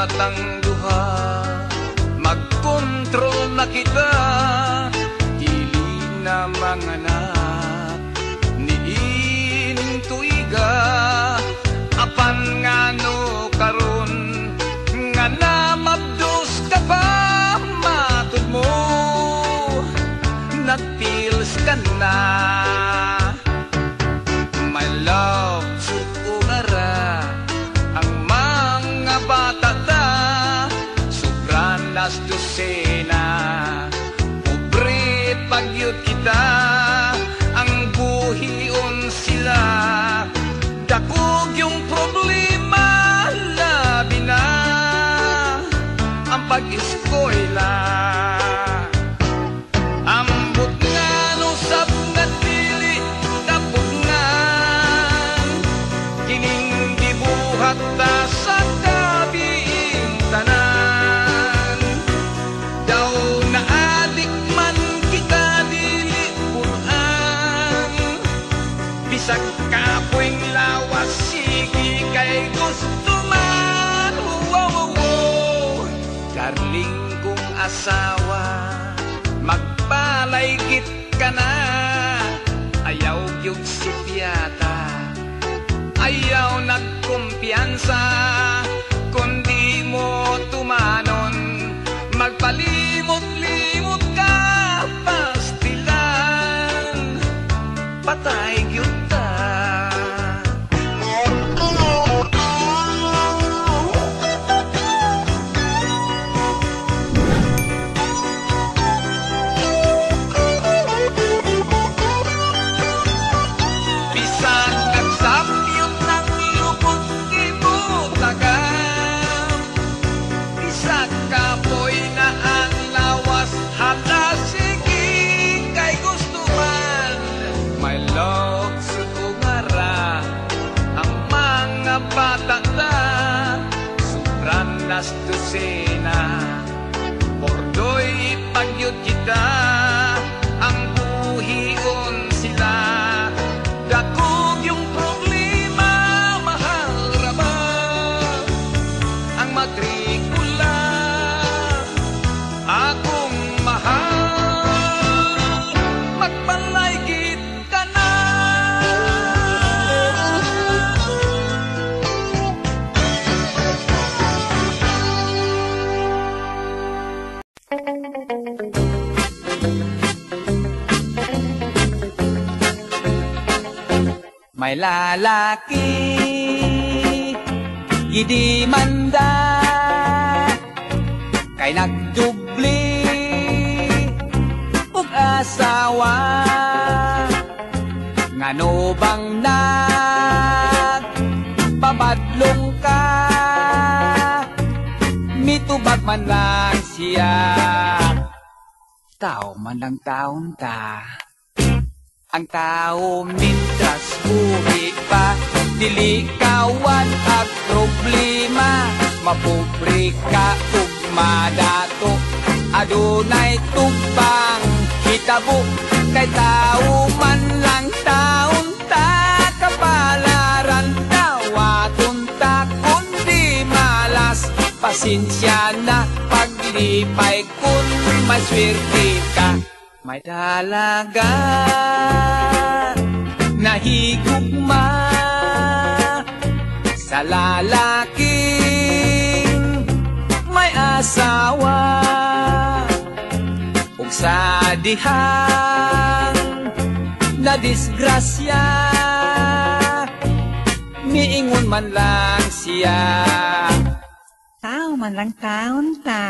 katang duha, magkontrol na kita, dili na manganak niining tuiga. Apan ngano karon nga namabdos ka pa, matud mo nagpils ka na. My love, sukungara ang mga bata ta, sobran las dosena, pobre pagyud kita, ang buhion sila, dakog yung problema, labi na ang pag-eskwela. Ambot nga no sab nga dili tapugngan, kining gibuhat ta sa kabiing tanan. Daw naadik man kita dili punan, bisag kapoing lawas sige kay gusto man. Wow, wow, wow. Darling kong asawa, magpalaygit ka na, ayaw gyud si piyata, ayaw nagkumpiyansa, kundi mo tumanon, magpalimot-limot ka, pastilan, patay gyud ta. Las dosena, bordoy pagyud kita, ang buhion sila, dakog yung problema, mahal raba ang matrikula, akong mahal, magpalaygit ka na. May lalaki gidi manda kay nagdubli ug asawa, ngano bang nagpabadlong ka, mitubag man lang siya, tao man lang taon ta. Ang tao mintras buhi pa, dili kawan at problema, mapobre ka ug madato, adunay tubang hitabo, kay tao man lang taon ta, kapalaran tawaton ta, kundi malas, pasensya na paglipay kung may swerte ka. May dalaga nahigugma sa lalaking may asawa, ug sa dihang na disgrasya, miingon man lang siya, tao man lang taon ta.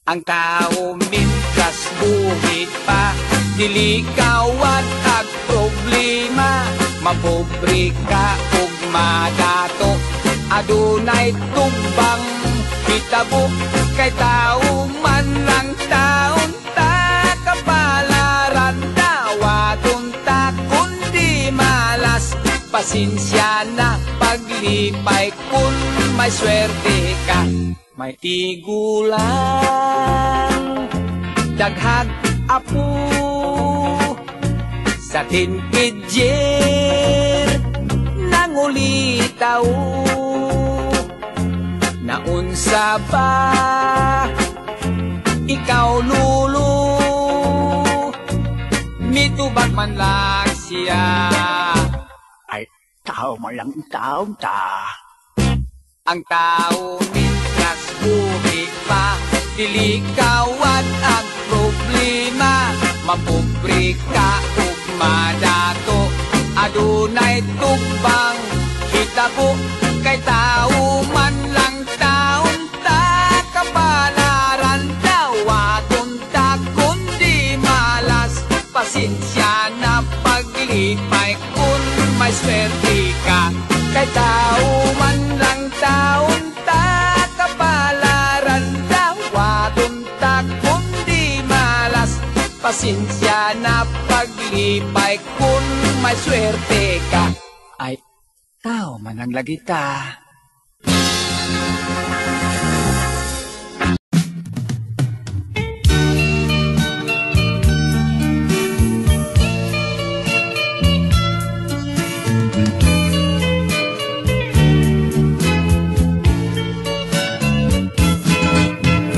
Ang tao mintras buhi pa, dili kawat ag problema, mapobre ka ug madato, adunay tumbang hitabo, kay tao man lang taon ta, kapalaran dawaton ta, kundi malas, pasensya na paglipay kung may swerte ka. May tigulang daghag apo sa tinpidyer nangulitaw, naunsa ba ikaw lulu mitubag man lang siya ay tao mo lang tao ta ang tao mitras buhi pa dili kawat ang problema mapobre ka ug madato adunay tubang hitabo kay tao man lang taon ta kapalaran daw aton ta kundi malas pasensya na paglipay kun may swerte ka kay tao man lang taon ta kapalaran daw aton ta kundi malas pasensya na paglipay kun may swerte ka ay tao man ang lagi ta.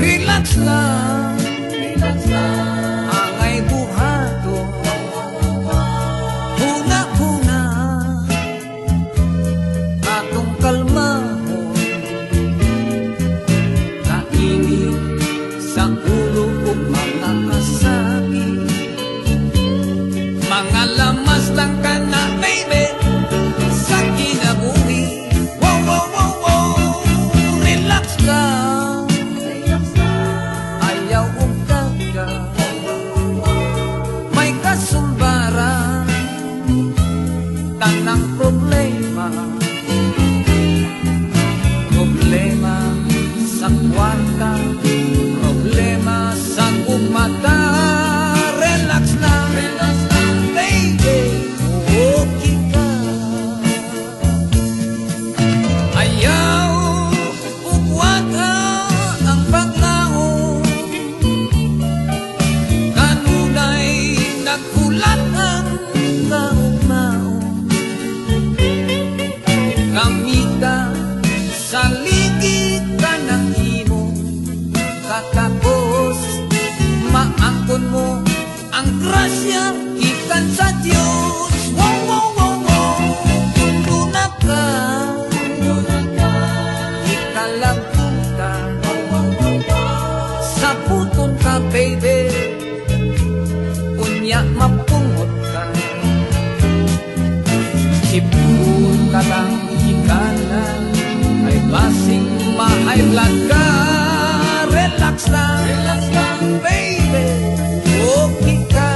Relax lang, angay buhato, huna-huna, atong kalmahon, kainit sa ulo ug mga kasabi, mga lamas lang ka na baby, sa kinabuhi, wow, wow, wow, wow, relax lang. Ayaw kong taga may kasumbaran tanang problema sa kwarta problema sa kumata relax lang baby okay ka ayaw ugwat ang paglaon kanunay nagkulat ang kaugmaon kamita sa ligid ka ng imo katapos maangkon mo ang grasya ikan sa Diyos wow wow wow wow tunduna ka ikalabutan sa puton ka baby unya mapungot ka sipun ka lang ikala ay basing mahay blood ka relax lang baby okay ka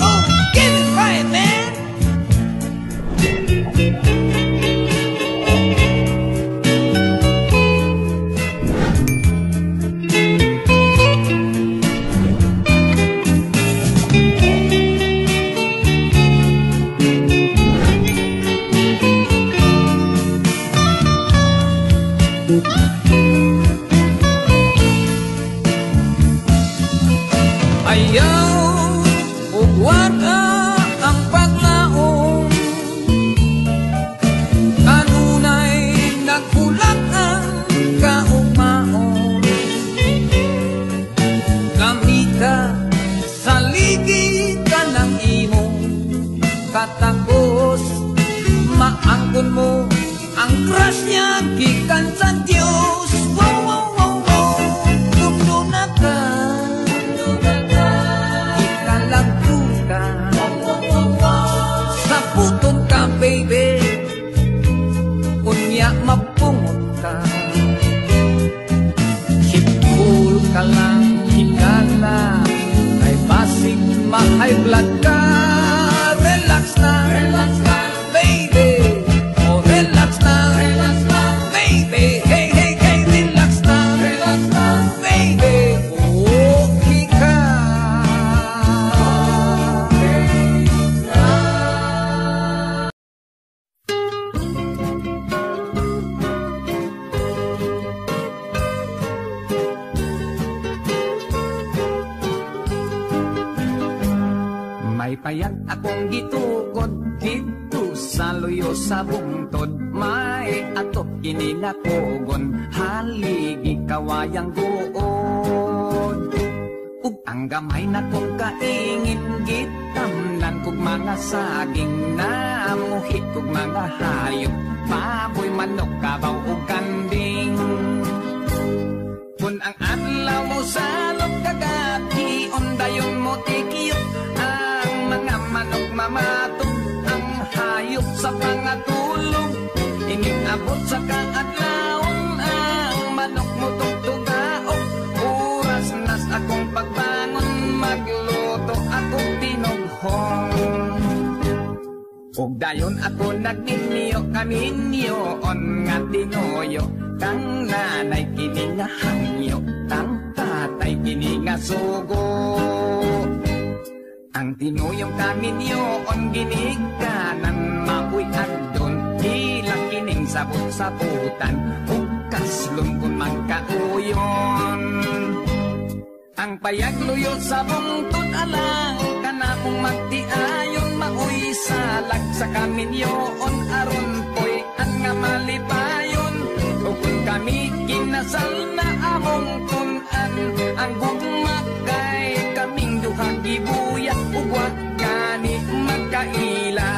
oh give it right man ayaw ugwat ang paglaon kanunay nagkulat ang kaugmaon kamita sa ligid ka ng imo katapos maangkon mo ang grasya gikan sa Diyos wow wow wow wow tunduna ka ikalabutan sa puton ka baby unya mapungot ka hipul ka lang higala ay basig mahay blood ka relax lang baby oh relax lang baby hey hey hey relax lang baby okay ka may payat akong gitukod dito sa luyo sa bungtod may babae atot kininakugon, haligi kawayang guod. Ug ang gamay na kong kaingin, gitamnan kog mga saging, namuhit kog mga hayop, baboy, manok, kabaw ug kanding. Kung ang adlaw mo salok kagati, ondayon mo tikiyok, ang mga manok mamatog, ang hayop sa pangatulog. Iningabot sa kaadlawon, ang manok mo tugtugaok, oras nas akong pagbangon, magluto akong tinughong. Ug dayon ako nagninyo kaninyo on nga tinoyo, kang nanay kini nga hangyo, tang tatay kini nga sugo. Ang tinoyong kaninyo on ginikanan, maoy adon, ilang kining sabot-sabutan, ug kaslon kung magkauyon. Ang payagluyo sa bungtod alang, kanamong magtiayon, maoy salag sa kaminyoon, aron po'y ang nga malipayon. O kung kami kinasal na among tunan, ang bumagay kaming duhang gibuya, ug wa kani magkaila.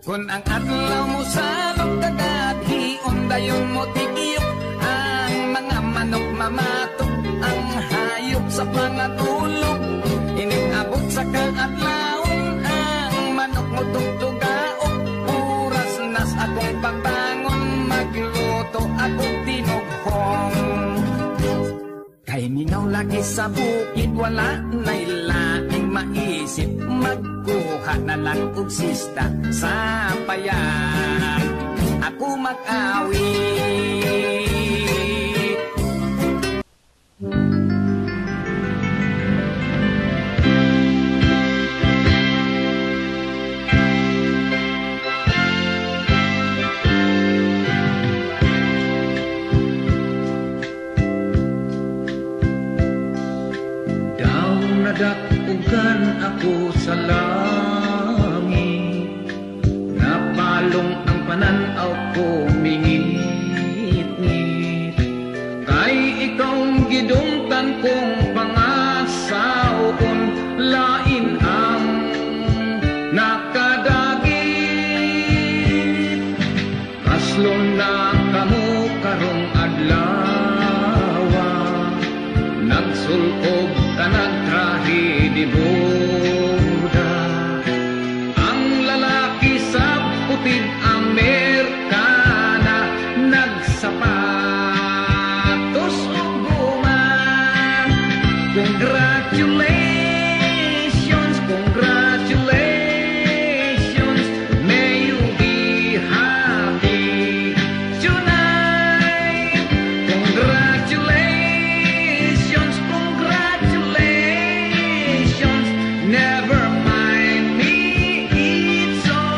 Kung ang adlaw mo salok kagati, ondayon mo tikiyok, ang mga manok mamatok, ang hayop sa pangatulog. Iningabot sa kaadlawon, ang manok mo tugtugaok, oras nas akong pagbangon, magluto akong tinughong. Kay minaw lagi sa bukid, wala na'y laing maisip, magkuha na lang og sista sa payan, ako mag-awit. Nadakugan ako sa langit, napalong ang pananaw ko mingit-ngit. Kay ikaw gidungtan kong pangasaon, lain ang nakadagit. Kaslon na kamo karong adlaw, nagsulog ka nagtrahe di boda. Ang lalaki sa putid Amerikana, nagsapatos o guma. Congratulations, congratulations, may you be happy tonight. Congratulations, congratulations, never mind me, it's alright.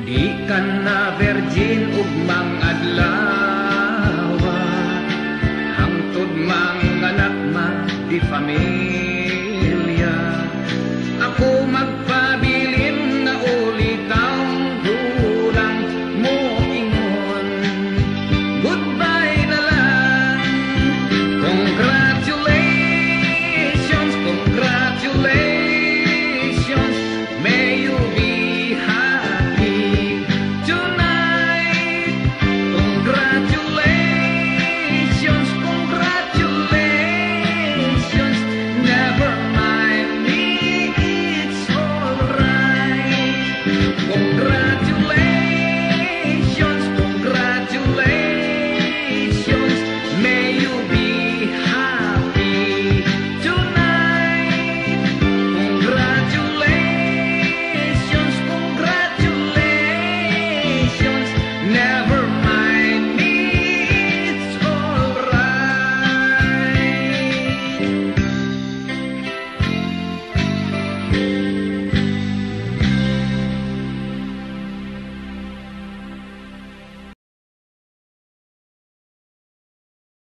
Di ka na virgin ug mang adlaw,